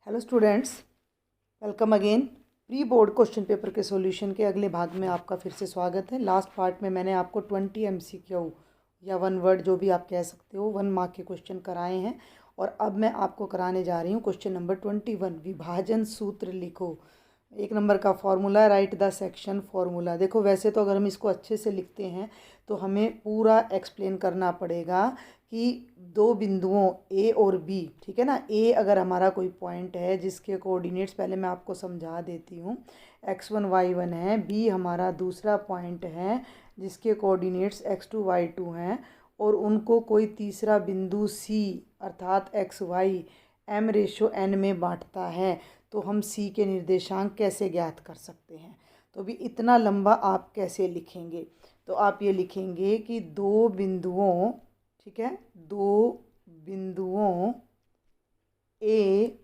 Hello students, welcome again. Pre board question paper के solution के अगले भाग में आपका फिर से स्वागत है। लास्ट पार्ट में मैंने आपको 20 MCQ या वन वर्ड जो भी आप कह सकते हो 1 मार्क के क्वेश्चन कराए हैं और अब मैं आपको कराने जा रही हूँ क्वेश्चन नंबर 21। विभाजन सूत्र लिखो। 1 नंबर का formula, right the section formula. देखो वैसे तो अगर हम इसको अच्छे से लिखते हैं तो हमें पूरा एक्सप्लेन करना पड़ेगा कि दो बिंदुओं ए और बी, ठीक है ना। ए अगर हमारा कोई पॉइंट है जिसके कोऑर्डिनेट्स पहले मैं आपको समझा देती हूँ, x1 y1 है। बी हमारा दूसरा पॉइंट है जिसके कोऑर्डिनेट्स x2 y2 हैं और उनको कोई तीसरा बिंदु सी अर्थात xy m/n में बांटता है, तो हम सी के निर्देशांक कैसे ज्ञात कर सकते हैं। तो भी इतना लंबा आप कैसे लिखेंगे, तो आप ये लिखेंगे कि दो बिंदुओं, ठीक है, दो बिंदुओं ए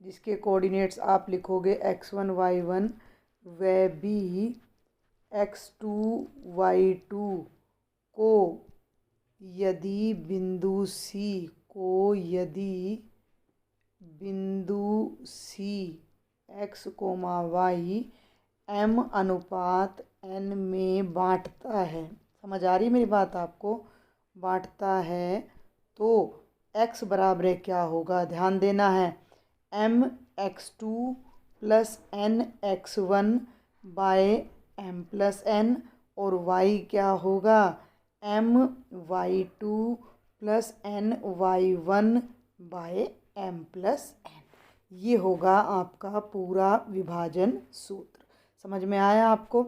जिसके कोऑर्डिनेट्स आप लिखोगे x1 y1 व बी x2 y2 को यदि बिंदु सी x, y m/n में बांटता है। समझ आ रही मेरी बात आपको? बांटता है तो x बराबर क्या होगा, ध्यान देना है, m(x2) + n(x1) / m+n और y क्या होगा, m(y2) + n(y1) / m+n। ये होगा आपका पूरा विभाजन सूत्र। समझ में आया आपको?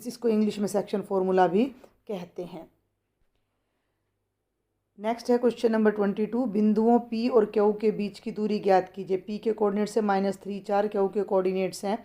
इसको इंग्लिश में सेक्शन फॉर्मूला भी कहते हैं। नेक्स्ट है क्वेश्चन नंबर 22। बिंदुओं P और Q के बीच की दूरी ज्ञात कीजिए। P के कोऑर्डिनेट्स है -3 4, Q के कोऑर्डिनेट्स हैं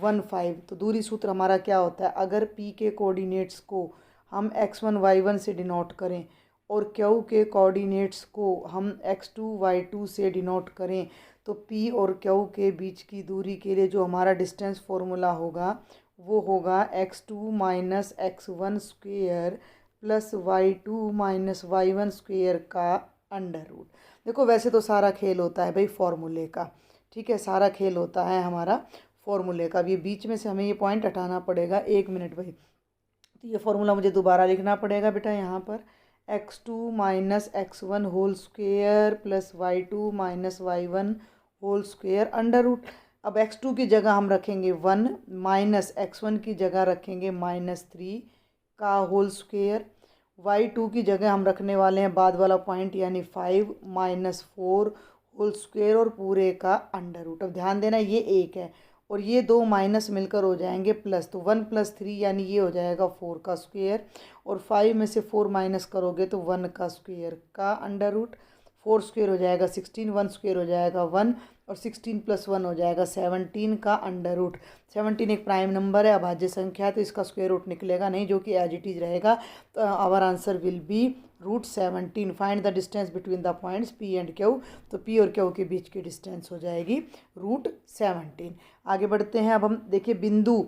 1 5। तो दूरी सूत्र हमारा क्या होता है, अगर P के कोऑर्डिनेट्स को हम x1 y1 से डिनोट करें और Q के कोऑर्डिनेट्स को हम x2 y2 से डिनोट करें, तो P और Q के बीच की दूरी के लिए जो हमारा डिस्टेंस फॉर्मूला होगा वो होगा x2 - x1 square + y2 - y1 square का अंडर रूट। देखो वैसे तो सारा खेल होता है भाई फॉर्मूले का, ठीक है, सारा खेल होता है हमारा फॉर्मूले का। अब ये बीच में से हमें ये पॉइंट हटाना पड़ेगा। 1 मिनट भाई, तो ये फॉर्मूला मुझे दोबारा लिखना पड़ेगा बेटा। यहाँ पर x2 - x1 whole square + y2 - y1 whole square under root. अब x2 की जगह हम रखेंगे 1 माइनस x1 की जगह रखेंगे -3 का होल स्क्वेयर। y2 की जगह हम रखने वाले हैं बाद वाला पॉइंट यानी 5 - 4 होल स्क्वेयर और पूरे का अंडर रूट। अब ध्यान देना ये 1 है और ये 2 माइनस मिलकर हो जाएंगे प्लस, तो 1 + 3 यानी ये हो जाएगा 4 का स्क्वेयर और 5 में से 4 माइनस करोगे तो 1 का स्क्वेयर का अंडर रूट। 4 स्क्वेयर हो जाएगा 16, 1 स्क्वेयर हो जाएगा 1 और 16 + 1 हो जाएगा 17 का अंडर रूट। 17 एक प्राइम नंबर है, अभाज्य संख्या है, तो इसका स्क्वायर रूट निकलेगा नहीं, जो कि एज इट इज रहेगा। तो our answer will be √17। Find the distance between the points P and Q। तो P और Q के बीच की डिस्टेंस हो जाएगी √17। आगे बढ़ते हैं। अब हम देखिए बिंदु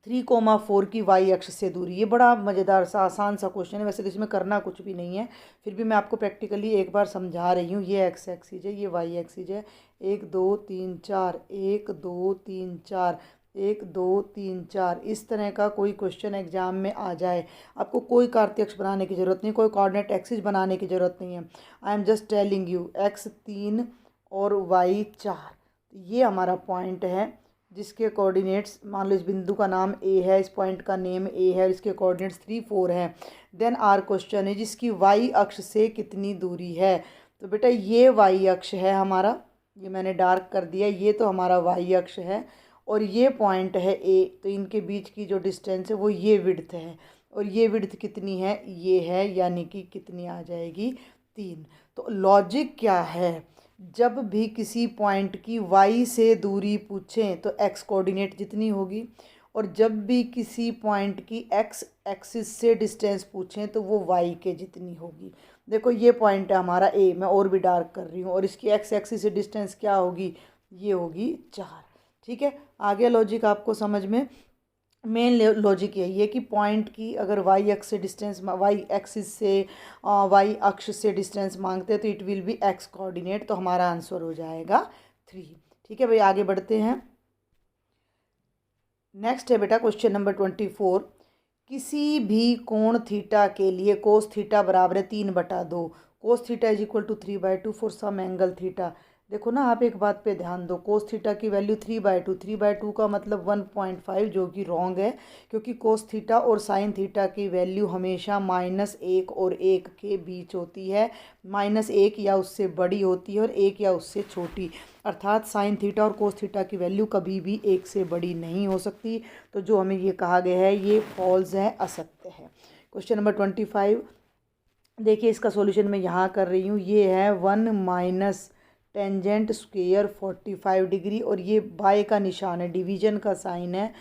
3,4 की y अक्ष से दूरी। ये बड़ा मज़ेदार सा आसान सा क्वेश्चन है, वैसे तो इसमें करना कुछ भी नहीं है, फिर भी मैं आपको प्रैक्टिकली एक बार समझा रही हूँ। ये x एक्सिस है, ये y एक्सिस है। 1 2 3 4, 1 2 3 4, 1 2 3 4, इस तरह का कोई क्वेश्चन एग्जाम में आ जाए, आपको कोई कार्तीय बनाने की ज़रूरत नहीं, कोई कोऑर्डिनेट एक्सिस बनाने की ज़रूरत नहीं है। I am just telling you x 3 और y 4, ये हमारा पॉइंट है जिसके कोऑर्डिनेट्स, मान लो इस बिंदु का नाम A है, इस पॉइंट का नेम A है और इसके कोऑर्डिनेट्स 3 4 हैं। देन आर क्वेश्चन है जिसकी y अक्ष से कितनी दूरी है। तो बेटा ये y अक्ष है हमारा, ये मैंने डार्क कर दिया, ये तो हमारा y अक्ष है और ये पॉइंट है A। तो इनके बीच की जो डिस्टेंस है वो ये विड्थ है और ये विड्थ कितनी है, ये है, यानी कि कितनी आ जाएगी 3। तो लॉजिक क्या है, जब भी किसी पॉइंट की y से दूरी पूछें तो x कोऑर्डिनेट जितनी होगी और जब भी किसी पॉइंट की x एक्सिस से डिस्टेंस पूछें तो वो y के जितनी होगी। देखो ये पॉइंट है हमारा A, मैं और भी डार्क कर रही हूँ, और इसकी x एक्सिस से डिस्टेंस क्या होगी, ये होगी 4। ठीक है, आगे लॉजिक आपको समझ में। मेन लॉजिक यही है कि पॉइंट की अगर y अक्ष से डिस्टेंस, y एक्सिस से y अक्ष से डिस्टेंस मांगते हैं तो it will B x coordinate, तो हमारा आंसर हो जाएगा 3। ठीक है भाई, आगे बढ़ते हैं। नेक्स्ट है बेटा क्वेश्चन नंबर 24। किसी भी कोण थीटा के लिए कोस थीटा बराबर है 3/2। Cos theta is equal to 3/2 for some angle theta. देखो ना, आप एक बात पे ध्यान दो, कोस थीटा की वैल्यू 3/2, 3/2 का मतलब 1.5, जो कि रॉन्ग है, क्योंकि कोस थीटा और साइन थीटा की वैल्यू हमेशा -1 और 1 के बीच होती है। -1 या उससे बड़ी होती है और 1 या उससे छोटी, अर्थात साइन थीटा और कोस थीटा की वैल्यू कभी भी 1 से बड़ी नहीं हो सकती। तो जो हमें ये कहा गया है ये फॉल्स है, असत्य है। क्वेश्चन नंबर 25 देखिए, इसका सॉल्यूशन मैं यहाँ कर रही हूँ। ये है 1 माइनस टेंजेंट स्क्वेयर 45 डिग्री, और ये बाय का निशान है, डिवीजन का साइन है,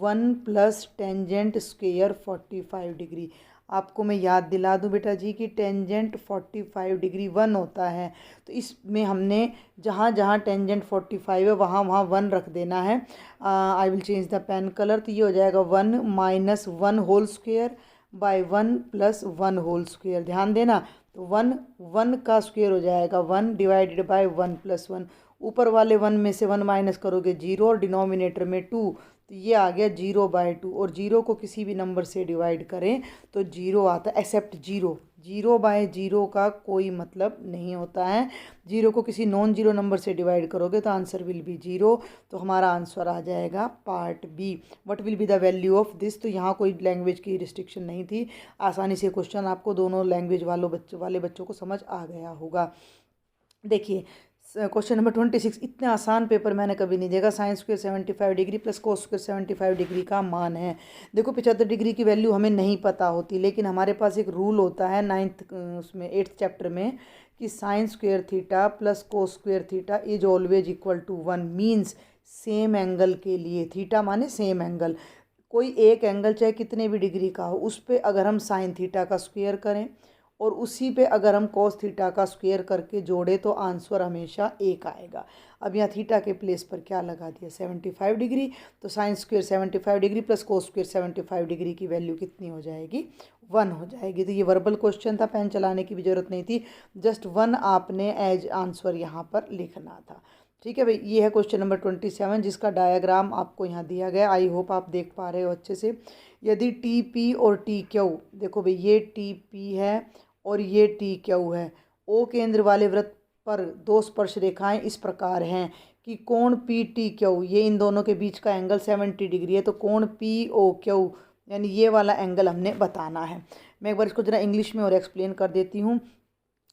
1 प्लस टेंजेंट स्क्वेयर 45 डिग्री। आपको मैं याद दिला दूं बेटा जी कि टेंजेंट 45 डिग्री 1 होता है, तो इसमें हमने जहाँ जहाँ टेंजेंट 45 है वहाँ वहाँ 1 रख देना है। I will change the pen colour. तो ये हो जाएगा 1 minus 1 whole square by 1 plus 1 whole square. ध्यान देना, तो 1 का स्क्वेयर हो जाएगा 1 डिवाइडेड बाय 1 प्लस 1। ऊपर वाले 1 में से 1 माइनस करोगे 0, और डिनोमिनेटर में 2, तो ये आ गया 0/2। और 0 को किसी भी नंबर से डिवाइड करें तो 0 आता है, एक्सेप्ट 0। 0/0 का कोई मतलब नहीं होता है। 0 को किसी नॉन जीरो नंबर से डिवाइड करोगे तो आंसर विल बी 0। तो हमारा आंसर आ जाएगा part B. What will be the value of this. तो यहाँ कोई लैंग्वेज की रिस्ट्रिक्शन नहीं थी, आसानी से क्वेश्चन आपको दोनों लैंग्वेज वाले बच्चों को समझ आ गया होगा। देखिए क्वेश्चन नंबर 26, इतने आसान पेपर मैंने कभी नहीं देखा। Sine square 75 degree plus cos square 75 degree का मान है। देखो 75 डिग्री की वैल्यू हमें नहीं पता होती, लेकिन हमारे पास एक रूल होता है 9th उसमें 8th चैप्टर में, कि sine square theta plus cos square theta is always equal to 1। Means same angle के लिए, थीटा माने सेम एंगल, कोई एक एंगल चाहे कितने भी डिग्री का हो, उस पर अगर हम साइन थीटा का स्क्वायर करें और उसी पे अगर हम कॉस थीटा का स्क्वायर करके जोड़े तो आंसर हमेशा 1 आएगा। अब यहाँ थीटा के प्लेस पर क्या लगा दिया, 75 डिग्री। तो sine square 75 degree plus cos square 75 degree की वैल्यू कितनी हो जाएगी, 1 हो जाएगी। तो ये वर्बल क्वेश्चन था, पेन चलाने की भी ज़रूरत नहीं थी, जस्ट 1 आपने एज आंसर यहाँ पर लिखना था। ठीक है भाई, ये है क्वेश्चन नंबर 27, जिसका डायग्राम आपको यहाँ दिया गया। आई होप आप देख पा रहे हो अच्छे से। यदि टी पी और टी क्यू, देखो भाई ये टी पी है और ये टी क्यू है, ओ केंद्र वाले वृत्त पर दो स्पर्श रेखाएं इस प्रकार हैं कि कोण पी टी क्यू, ये इन दोनों के बीच का एंगल 70 डिग्री है। तो कोण पी ओ क्यू यानी ये वाला एंगल हमने बताना है। मैं एक बार इसको जरा इंग्लिश में और एक्सप्लेन कर देती हूँ।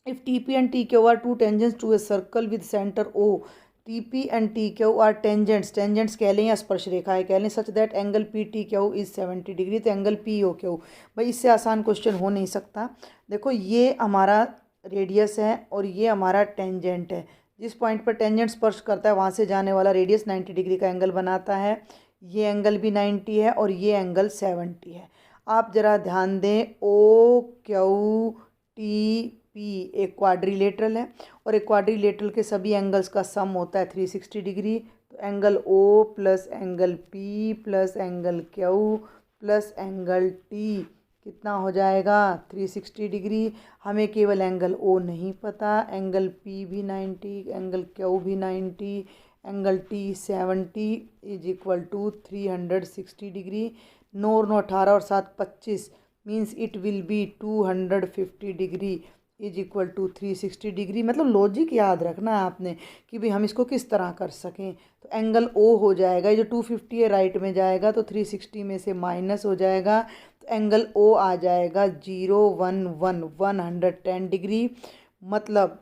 If T P and T Q are two tangents to a circle with centre O, T P and T Q are tangents कह लें या स्पर्श रेखाएं कह लें, such that angle P T Q is 70 degree. तो एंगल पी ओ क्यू, भाई इससे आसान क्वेश्चन हो नहीं सकता। देखो ये हमारा रेडियस है और ये हमारा टेंजेंट है। जिस पॉइंट पर टेंजेंट स्पर्श करता है वहाँ से जाने वाला रेडियस 90 डिग्री का एंगल बनाता है। ये एंगल भी 90 है और ये एंगल 70 है। आप ज़रा ध्यान दें, ओ क्यू टी पी एक क्वाड्रिलेटरल है, और एक क्वाड्रिलेटरल के सभी एंगल्स का सम होता है 360 डिग्री। तो angle O plus angle P plus angle Q plus angle T कितना हो जाएगा, 360 डिग्री। हमें केवल एंगल ओ नहीं पता, एंगल पी भी 90, एंगल क्यू भी 90, angle T 70 is equal to 360 degree. 9 और 9 18 और 7 25 means it will be 250 degree is equal to 360 degree. मतलब लॉजिक याद रखना है आपने कि भाई हम इसको किस तरह कर सकें। तो एंगल ओ हो जाएगा, ये जो 250 है राइट में जाएगा तो 360 में से माइनस हो जाएगा, तो एंगल ओ आ जाएगा 110 डिग्री। मतलब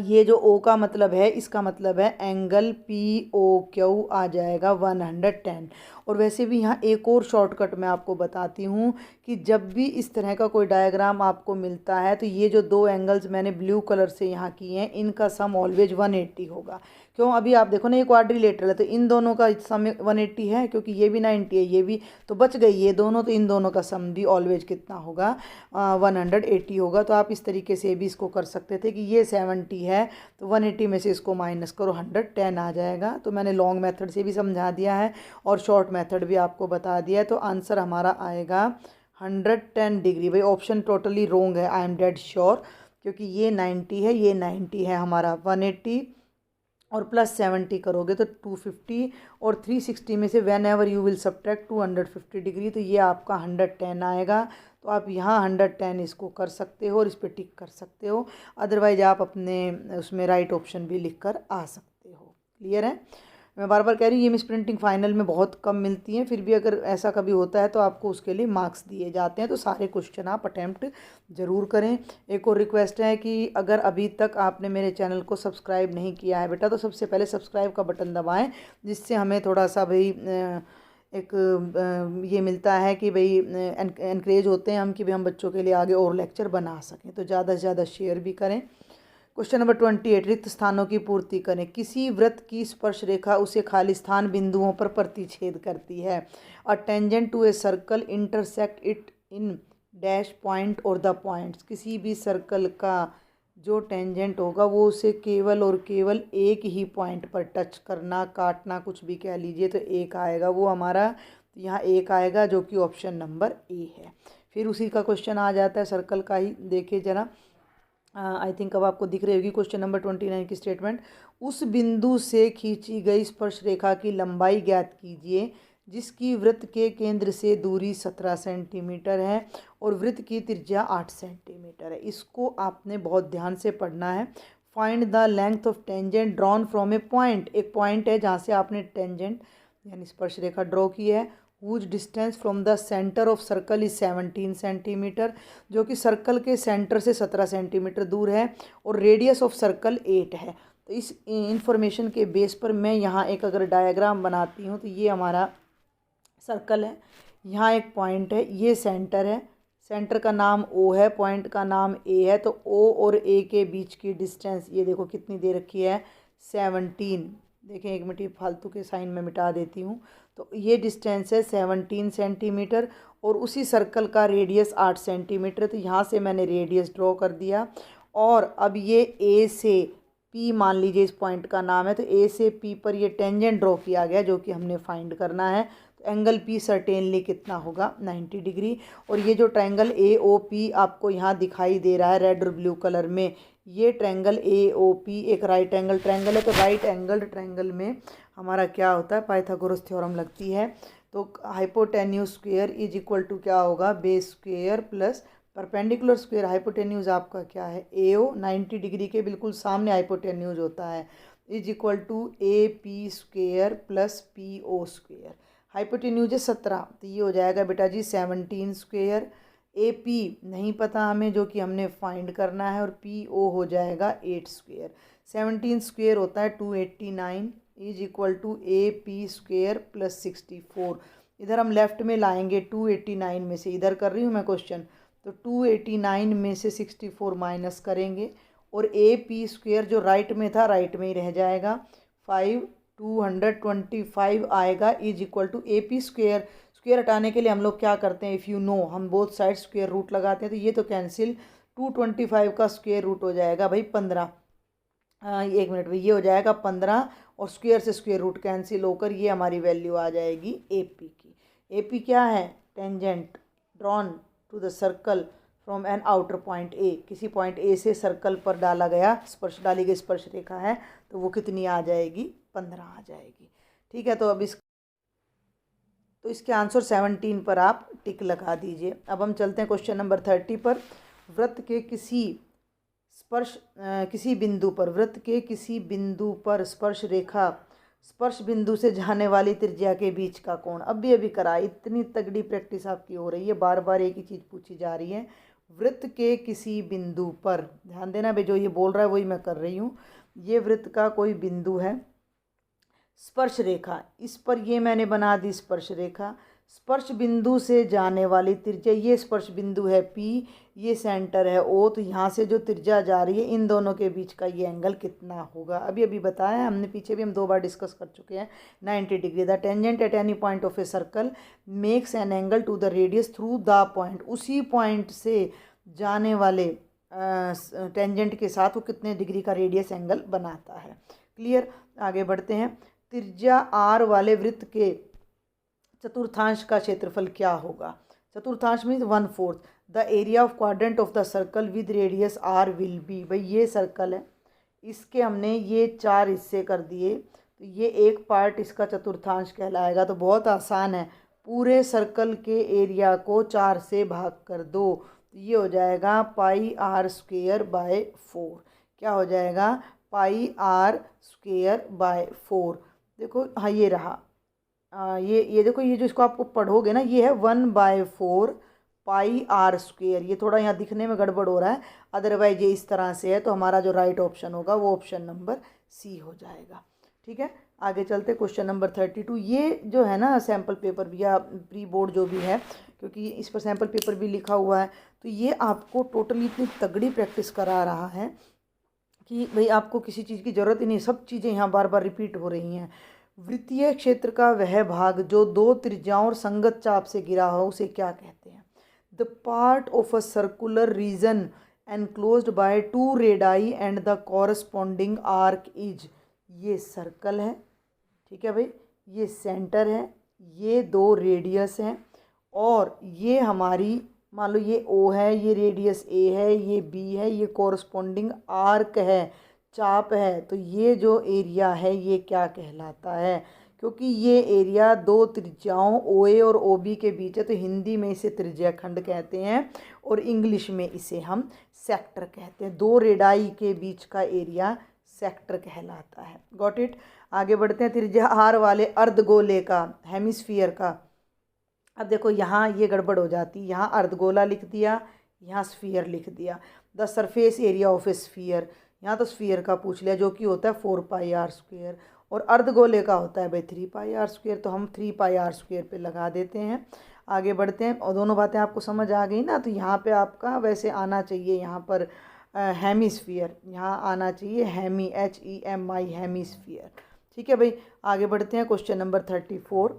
ये जो ओ का मतलब है, इसका मतलब है एंगल पी ओ क्यू आ जाएगा 110। और वैसे भी यहाँ एक और शॉर्टकट मैं आपको बताती हूँ कि जब भी इस तरह का कोई डायग्राम आपको मिलता है तो ये जो दो एंगल्स मैंने ब्लू कलर से यहाँ किए हैं इनका सम ऑलवेज 180 होगा। क्यों, अभी आप देखो ना ये क्वाड्रिलेटरल है तो इन दोनों का सम 180 है, क्योंकि ये भी 90 है ये भी, तो बच गई ये दोनों, तो इन दोनों का सम भी ऑलवेज कितना होगा, 180 होगा। तो आप इस तरीके से भी इसको कर सकते थे कि ये 70 है तो 180 में से इसको माइनस करो 110 आ जाएगा। तो मैंने लॉन्ग मेथड से भी समझा दिया है और शॉर्ट मेथड भी आपको बता दिया है। तो आंसर हमारा आएगा 110 डिग्री। भाई ऑप्शन टोटली रोंग है, आई एम डेड श्योर, क्योंकि ये 90 है ये 90 है, हमारा 180 और +70 करोगे तो 250, और 360 में से when ever you will subtract 250 degree, तो ये आपका 110 आएगा। तो आप यहाँ 110 इसको कर सकते हो और इस पर टिक कर सकते हो। अदरवाइज आप अपने उसमें राइट ऑप्शन भी लिख कर आ सकते हो। क्लियर है? मैं बार बार कह रही हूँ, ये मिस प्रिंटिंग फाइनल में बहुत कम मिलती हैं, फिर भी अगर ऐसा कभी होता है तो आपको उसके लिए मार्क्स दिए जाते हैं। तो सारे क्वेश्चन आप अटैम्प्ट ज़रूर करें। एक और रिक्वेस्ट है कि अगर अभी तक आपने मेरे चैनल को सब्सक्राइब नहीं किया है बेटा, तो सबसे पहले सब्सक्राइब का बटन दबाएं, जिससे हमें थोड़ा सा भाई एक ये मिलता है कि भाई एनकरेज होते हैं हम कि भाई हम बच्चों के लिए आगे और लेक्चर बना सकें। तो ज़्यादा से ज़्यादा शेयर भी करें। क्वेश्चन नंबर 28, रिक्त स्थानों की पूर्ति करें। किसी वृत्त की स्पर्श रेखा उसे खाली स्थान बिंदुओं पर प्रतिच्छेद करती है। A tangent to a circle intersect it in dash point और द पॉइंट्स। किसी भी सर्कल का जो टेंजेंट होगा वो उसे केवल और केवल एक ही पॉइंट पर टच करना, काटना, कुछ भी कह लीजिए, तो एक आएगा वो हमारा। यहाँ एक आएगा जो कि ऑप्शन नंबर ए है। फिर उसी का क्वेश्चन आ जाता है सर्कल का ही, देखिए जरा। आई थिंक अब आपको दिख रही होगी क्वेश्चन नंबर 29 की स्टेटमेंट। उस बिंदु से खींची गई स्पर्श रेखा की लंबाई ज्ञात कीजिए जिसकी वृत्त के केंद्र से दूरी 17 सेंटीमीटर है और वृत्त की त्रिज्या 8 सेंटीमीटर है। इसको आपने बहुत ध्यान से पढ़ना है। Find the length of tangent drawn from A point. एक पॉइंट है जहाँ से आपने टेंजेंट यानी स्पर्श रेखा ड्रॉ की है। Whose distance from the centre of circle is 17 centimetre, जो कि सर्कल के सेंटर से 17 सेंटीमीटर दूर है, और रेडियस ऑफ सर्कल 8 है। तो इस इंफॉर्मेशन के बेस पर मैं यहाँ एक अगर डायग्राम बनाती हूँ, तो ये हमारा सर्कल है, यहाँ एक पॉइंट है, ये सेंटर है, सेंटर का नाम O है, पॉइंट का नाम A है। तो O और A के बीच की डिस्टेंस ये देखो कितनी दे रखी है, 17। देखें एक मिनट, ये फालतू के साइन में मिटा देती हूँ। तो ये डिस्टेंस है 17 सेंटीमीटर, और उसी सर्कल का रेडियस 8 सेंटीमीटर। तो यहाँ से मैंने रेडियस ड्रॉ कर दिया। और अब ये A से P मान लीजिए इस पॉइंट का नाम है, तो A से P पर ये टेंजेंट ड्रॉ किया गया जो कि हमने फाइंड करना है। तो एंगल P सर्टेनली कितना होगा, 90 डिग्री। और ये जो ट्रायंगल AOP आपको यहाँ दिखाई दे रहा है रेड और ब्लू कलर में, ये ट्रायंगल AOP एक राइट एंगल ट्रायंगल है। तो राइट एंगल ट्रायंगल में हमारा क्या होता है, पाइथागोरस थ्योरम लगती है। तो hypotenuse square is equal to क्या होगा, base square plus perpendicular square. Hypotenuse आपका क्या है, AO, 90 डिग्री के बिल्कुल सामने हाइपोटेन्यूज होता है, is equal to AP square plus PO square. Hypotenuse है 17, तो ये हो जाएगा बेटा जी 17 स्क्वायर। AP नहीं पता हमें, जो कि हमने फाइंड करना है, और PO हो जाएगा 8 स्क्वायर। 17 स्क्वायर होता है 289 is equal to AP square plus 64। इधर हम लेफ्ट में लाएंगे, 289 में से, इधर कर रही हूँ मैं क्वेश्चन, तो 289 में से 64 माइनस करेंगे, और AP स्क्वायर जो राइट में था राइट में ही रह जाएगा, 225 आएगा, is equal to AP square. Square हटाने के लिए हम लोग क्या करते हैं, इफ़ यू नो, हम बोथ साइड स्क्वायर रूट लगाते हैं। तो ये तो कैंसिल, 225 का स्क्वायर रूट हो जाएगा भाई 15। एक मिनट भाई, ये हो जाएगा 15, और स्क्वायर से स्क्वायर रूट कैंसिल होकर ये हमारी वैल्यू आ जाएगी AP की। AP क्या है, tangent drawn to the circle from an outer point A। किसी पॉइंट A से सर्कल पर डाला गया स्पर्श, डाली गई स्पर्श रेखा है, तो वो कितनी आ जाएगी, 15 आ जाएगी। ठीक है, तो अब इसके आंसर 17 पर आप टिक लगा दीजिए। अब हम चलते हैं क्वेश्चन नंबर 30 पर। वृत्त के किसी बिंदु पर, वृत्त के किसी बिंदु पर स्पर्श बिंदु से जाने वाली त्रिज्या के बीच का कोण। अभी करा, इतनी तगड़ी प्रैक्टिस आपकी हो रही है, बार बार एक ही चीज़ पूछी जा रही है। वृत्त के किसी बिंदु पर, ध्यान देना भाई, जो ये बोल रहा है वही मैं कर रही हूँ। ये वृत्त का कोई बिंदु है, स्पर्श रेखा इस पर ये मैंने बना दी स्पर्श रेखा। स्पर्श बिंदु से जाने वाली त्रिज्या, ये स्पर्श बिंदु है P, ये सेंटर है O। तो यहाँ से जो त्रिज्या जा रही है, इन दोनों के बीच का ये एंगल कितना होगा। अभी बताया हमने, पीछे भी हम 2 बार डिस्कस कर चुके हैं, 90 degree. The tangent at any point of a circle makes an angle to the radius through the point. उसी पॉइंट से जाने वाले टेंजेंट के साथ वो कितने डिग्री का रेडियस एंगल बनाता है। क्लियर, आगे बढ़ते हैं। त्रिज्या R वाले वृत्त के चतुर्थांश का क्षेत्रफल क्या होगा। चतुर्थांश means 1/4। The area of quadrant of the circle with radius R will be. भाई ये सर्कल है, इसके हमने ये 4 हिस्से कर दिए, तो ये एक पार्ट इसका चतुर्थांश कहलाएगा। तो बहुत आसान है, पूरे सर्कल के एरिया को 4 से भाग कर दो, तो ये हो जाएगा पाई आर स्क्वेयर बाय 4। क्या हो जाएगा? पाई आर स्क्वेयर बाय 4। देखो हाँ ये रहा, ये देखो, ये जो इसको आपको पढ़ोगे ना, ये है 1/4 पाई आर स्क्वेयर। ये थोड़ा यहाँ दिखने में गड़बड़ हो रहा है, अदरवाइज ये इस तरह से है। तो हमारा जो राइट ऑप्शन होगा वो ऑप्शन नंबर सी हो जाएगा। ठीक है, आगे चलते क्वेश्चन नंबर 32। ये जो है ना सैम्पल पेपर भी या प्री बोर्ड जो भी है, क्योंकि इस पर सैम्पल पेपर भी लिखा हुआ है, तो ये आपको टोटली इतनी तगड़ी प्रैक्टिस करा रहा है कि भाई आपको किसी चीज़ की ज़रूरत ही नहीं, सब चीज़ें यहाँ बार बार रिपीट हो रही हैं। वृत्तीय क्षेत्र का वह भाग जो 2 त्रिज्याओं और संगत चाप से घिरा हो उसे क्या कहते हैं? The part of a circular region enclosed bye 2 radii and the corresponding arc is. ये सर्कल है, ठीक है भाई, ये सेंटर है, ये 2 रेडियस हैं, और ये हमारी मान लो ये ओ है, ये रेडियस ए है, ये बी है, ये कॉरस्पॉन्डिंग आर्क है, चाप है। तो ये जो एरिया है ये क्या कहलाता है? क्योंकि ये एरिया 2 त्रिज्याओं ओ ए और ओ बी के बीच है, तो हिंदी में इसे त्रिज्या खंड कहते हैं और इंग्लिश में इसे हम सेक्टर कहते हैं। 2 रेडाई के बीच का एरिया सेक्टर कहलाता है। Got it? आगे बढ़ते हैं। त्रिज्या आर वाले अर्धगोले का, हेमिस्फीयर का, अब देखो यहाँ ये गड़बड़ हो जाती, यहाँ अर्धगोला लिख दिया, यहाँ स्फीयर लिख दिया। The surface area of A sphere, यहाँ तो स्फीयर का पूछ लिया जो कि होता है 4 पाई आर स्क्वेयर, और अर्धगोले का होता है भाई 3 पाई आर स्क्वेयर, तो हम 3 पाई आर स्क्वेयर पे लगा देते हैं। आगे बढ़ते हैं, और दोनों बातें आपको समझ आ गई ना? तो यहाँ पे आपका वैसे आना चाहिए, यहाँ पर हेमिस्फीयर, यहाँ आना चाहिए हेमी, HEMI, हेमिस्फीयर। ठीक है भाई, आगे बढ़ते हैं। Question number 34।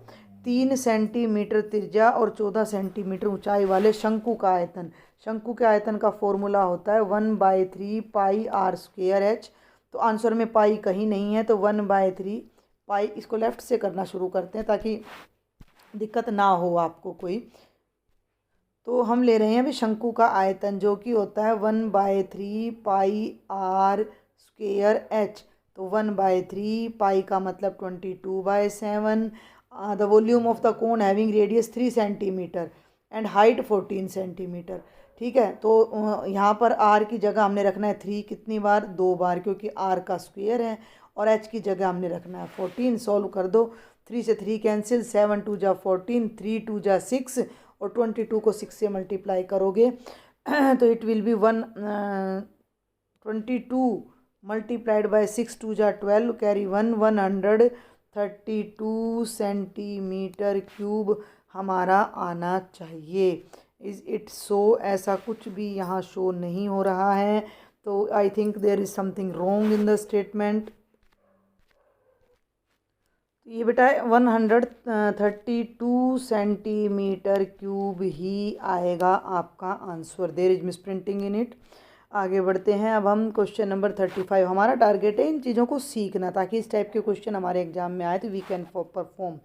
3 सेंटीमीटर त्रिज्या और 14 सेंटीमीटर ऊंचाई वाले शंकु का आयतन, शंकु के आयतन का फॉर्मूला होता है 1/3 पाई आर स्क्वेयर एच। तो आंसर में पाई कहीं नहीं है, तो 1/3 पाई, इसको लेफ्ट से करना शुरू करते हैं ताकि दिक्कत ना हो आपको कोई। तो हम ले रहे हैं अभी शंकु का आयतन जो कि होता है 1/3 पाई आर स्क्वेयर एच। तो 1/3 पाई का मतलब 22/7। The volume of the cone having radius 3 centimetre and height 14 centimetre. ठीक है, तो यहाँ पर आर की जगह हमने रखना है 3, कितनी बार? 2 बार, क्योंकि आर का स्क्वायर है, और एच की जगह हमने रखना है 14। सॉल्व कर दो, 3 से 3 कैंसिल, 7 2 जा 14, 3 2 जा 6, और 22 को 6 से मल्टीप्लाई करोगे तो it will B 22 multiplied by 6 2 जा 12, कैरी 132 सेंटीमीटर क्यूब हमारा आना चाहिए। Is it so? ऐसा कुछ भी यहाँ शो नहीं हो रहा है, तो I think there is something wrong in the statement. ये बेटा 132 सेंटीमीटर क्यूब ही आएगा आपका answer. There is misprinting in it. आगे बढ़ते हैं, अब हम क्वेश्चन नंबर 35। हमारा टारगेट है इन चीज़ों को सीखना, ताकि इस टाइप के क्वेश्चन हमारे एग्जाम में आए तो वी कैन परफॉर्म।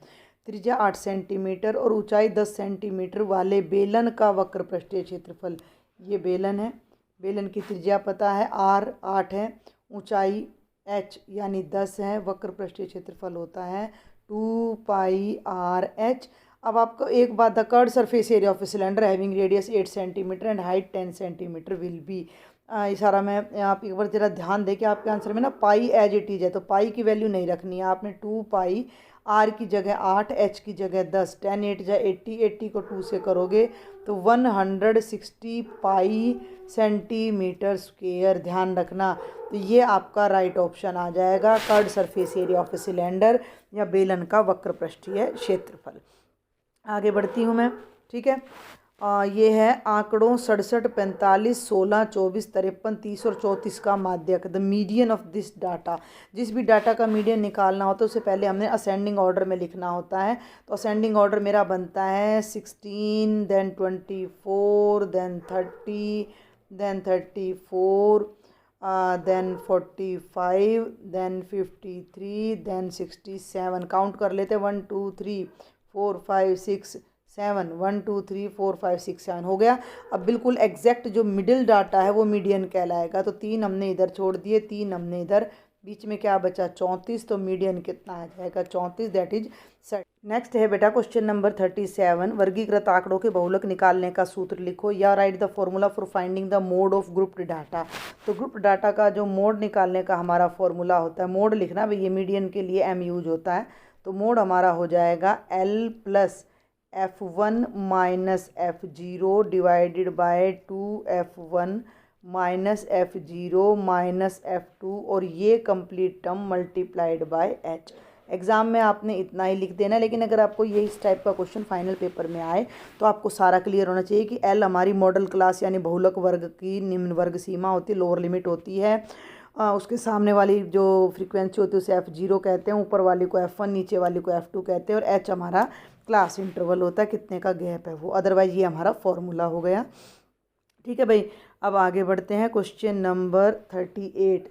त्रिज्या 8 सेंटीमीटर और ऊंचाई 10 सेंटीमीटर वाले बेलन का वक्र पृष्ठीय क्षेत्रफल, ये बेलन है, बेलन की त्रिज्या पता है R 8 है, ऊंचाई H यानी 10 है, वक्र पृष्ठीय क्षेत्रफल होता है 2 पाई RH। अब आपको एक बात, the curved surface area of a cylinder having radius 8 centimetre and height 10 centimetre will be. इशारा में आप एक बार जरा ध्यान दें कि आपके आंसर में ना पाई एज इट इज है, तो पाई की वैल्यू नहीं रखनी है आपने। 2 पाई, आर की जगह 8, एच की जगह 10, 10 8 जा 80, 80 को 2 से करोगे तो 160 पाई सेंटीमीटर स्क्वेयर, ध्यान रखना। तो ये आपका राइट ऑप्शन आ जाएगा, curved surface area of a cylinder या बेलन का वक्र पृष्ठीय क्षेत्रफल। आगे बढ़ती हूँ मैं, ठीक है। ये है आंकड़ों 67, 45, 16, 24, 53, 30 और 34 का माध्यक, the median of this data. जिस भी डाटा का मीडियन निकालना होता है उससे पहले हमने असेंडिंग ऑर्डर में लिखना होता है। तो असेंडिंग ऑर्डर मेरा बनता है 16, then 24, then 30, then 34, then 45, then 53, then 67। Count कर लेते हैं 1 2 3 4 5 6 7, 1 2 3 4 5 6 7 हो गया। अब बिल्कुल एग्जैक्ट जो मिडिल डाटा है वो मीडियन कहलाएगा। तो 3 हमने इधर छोड़ दिए, 3 हमने इधर, बीच में क्या बचा 34। तो मीडियन कितना आ जाएगा 34, दैट इज सेट। नेक्स्ट है बेटा क्वेश्चन नंबर 37, वर्गीकृत आंकड़ों के बहुलक निकालने का सूत्र लिखो या right the formula for finding the mode of grouped data. तो ग्रुप डाटा का जो मोड निकालने का हमारा फॉर्मूला होता है, मोड लिखना भाई, ये मीडियन के लिए एम यूज होता है। तो मोड हमारा हो जाएगा L plus F1 minus F0 divided by 2F1 minus F0 minus F2 और ये complete term multiplied by H। Exam में आपने इतना ही लिख देना, लेकिन अगर आपको ये इस टाइप का क्वेश्चन फाइनल पेपर में आए तो आपको सारा क्लियर होना चाहिए कि L हमारी मॉडल क्लास यानी बहुलक वर्ग की निम्न वर्ग सीमा होती है, लोअर लिमिट होती है। उसके सामने वाली जो फ्रीक्वेंसी होती है उसे F0 कहते हैं, ऊपर वाली को F1, नीचे वाली को F2 कहते हैं, और H हमारा क्लास इंटरवल होता है, कितने का गैप है वो। अदरवाइज ये हमारा फॉर्मूला हो गया। ठीक है भाई, अब आगे बढ़ते हैं। क्वेश्चन नंबर 38,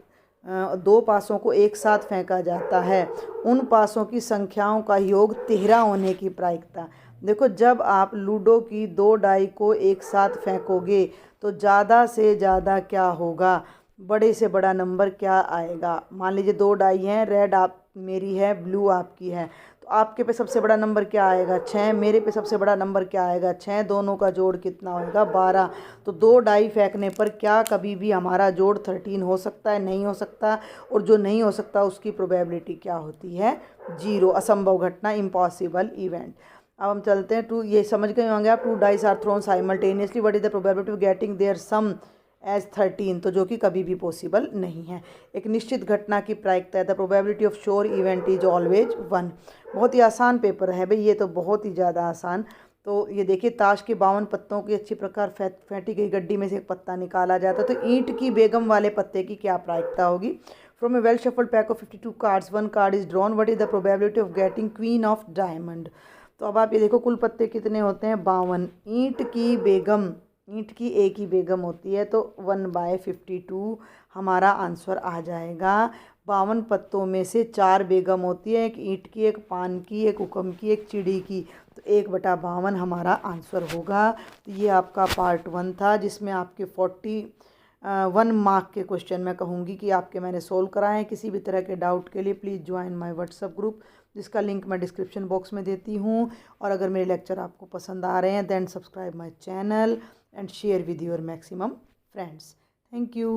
दो पासों को एक साथ फेंका जाता है, उन पासों की संख्याओं का योग 13 होने की प्रायिकता। देखो, जब आप लूडो की 2 डाई को एक साथ फेंकोगे तो ज़्यादा से ज़्यादा क्या होगा, बड़े से बड़ा नंबर क्या आएगा। मान लीजिए 2 डाई हैं, रेड आप मेरी है, ब्लू आपकी है, तो आपके पे सबसे बड़ा नंबर क्या आएगा 6, मेरे पे सबसे बड़ा नंबर क्या आएगा 6, दोनों का जोड़ कितना होगा 12। तो 2 डाई फेंकने पर क्या कभी भी हमारा जोड़ 13 हो सकता है? नहीं हो सकता। और जो नहीं हो सकता उसकी प्रोबेबिलिटी क्या होती है 0, असंभव घटना, इम्पॉसिबल इवेंट। अब हम चलते हैं टू, ये समझ गए होंगे आप, 2 dice are thrown simultaneously, what is the probability of getting their sum as 13, तो जो कि कभी भी पॉसिबल नहीं है। एक निश्चित घटना की प्रायिकता है, the probability of sure event is always 1। बहुत ही आसान पेपर है भाई, ये तो बहुत ही ज़्यादा आसान। तो ये देखिए, ताश के 52 पत्तों की अच्छी प्रकार फेंटी गई गड्डी में से एक पत्ता निकाला जाता है, तो ईंट की बेगम वाले पत्ते की क्या प्रायिकता होगी। From A well shuffled pack of 52 cards 1 card is drawn, what is the probability of getting queen of diamond. तो अब आप ये देखो, कुल पत्ते कितने होते हैं 52, ईंट की एक ही बेगम होती है, तो 1/52 हमारा आंसर आ जाएगा। 52 पत्तों में से 4 बेगम होती है, एक ईंट की, एक पान की, एक हुक्म की, एक चिड़ी की, तो 1/52 हमारा आंसर होगा। तो ये आपका पार्ट 1 था, जिसमें आपके 41 मार्क के क्वेश्चन मैं कहूँगी कि आपके मैंने सोल्व कराए हैं। किसी भी तरह के डाउट के लिए please join my WhatsApp group, जिसका लिंक मैं डिस्क्रिप्शन बॉक्स में देती हूँ। और अगर मेरे लेक्चर आपको पसंद आ रहे हैं then subscribe my channel and share with your maximum friends. Thank you.